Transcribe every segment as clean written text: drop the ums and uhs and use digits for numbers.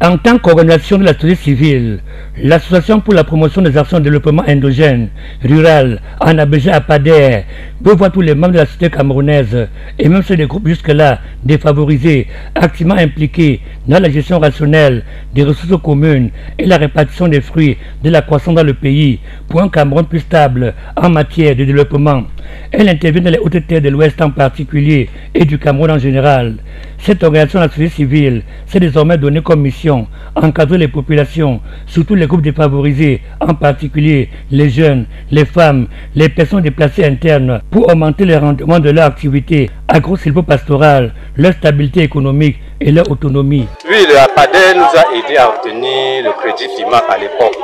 En tant qu'organisation de la société civile, l'Association pour la promotion des actions de développement endogène, rural, en abrégé APADER, veut voir tous les membres de la société camerounaise et même ceux des groupes jusque-là défavorisés activement impliqués dans la gestion rationnelle des ressources communes et la répartition des fruits de la croissance dans le pays pour un Cameroun plus stable en matière de développement. Elle intervient dans les hautes terres de l'Ouest en particulier et du Cameroun en général. Cette organisation de la société civile s'est désormais donnée comme mission encadrer les populations, surtout les groupes défavorisés, en particulier les jeunes, les femmes, les personnes déplacées internes, pour augmenter les rendements de leur activité agro-sylvo-pastorale, leur stabilité économique et leur autonomie. Oui, le APADER nous a aidé à obtenir le crédit FIMAC à l'époque.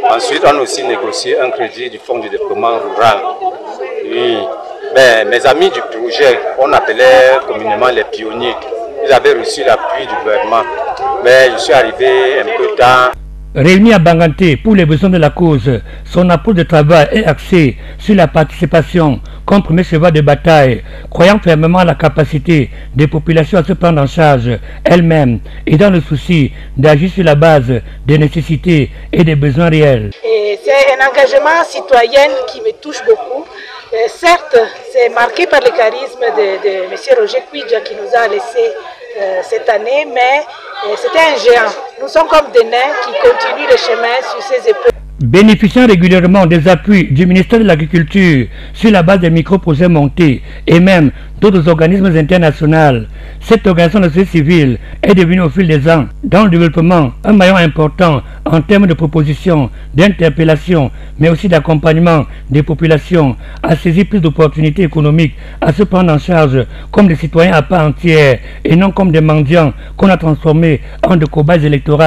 Ensuite, on a aussi négocié un crédit du Fonds du développement rural. Oui, mais mes amis du projet, on appelait communément les pionniers, ils avaient reçu l'appui du gouvernement, mais je suis arrivé un peu tard. Réuni à Banganté pour les besoins de la cause, son approche de travail est axée sur la participation comme premier cheval de bataille, croyant fermement à la capacité des populations à se prendre en charge elles-mêmes et dans le souci d'agir sur la base des nécessités et des besoins réels. C'est un engagement citoyen qui me touche beaucoup. Certes, c'est marqué par le charisme de M. Roger Kouidja qui nous a laissé cette année, mais c'était un géant. Nous sommes comme des nains qui continuent le chemin sur ses épaules. Bénéficiant régulièrement des appuis du ministère de l'Agriculture sur la base des micro-projets montés et même d'autres organismes internationaux, cette organisation de la société civile est devenue au fil des ans, dans le développement, un maillon important en termes de propositions, d'interpellations, mais aussi d'accompagnement des populations à saisir plus d'opportunités économiques, à se prendre en charge comme des citoyens à part entière et non comme des mendiants qu'on a transformés en de cobayes électoraux.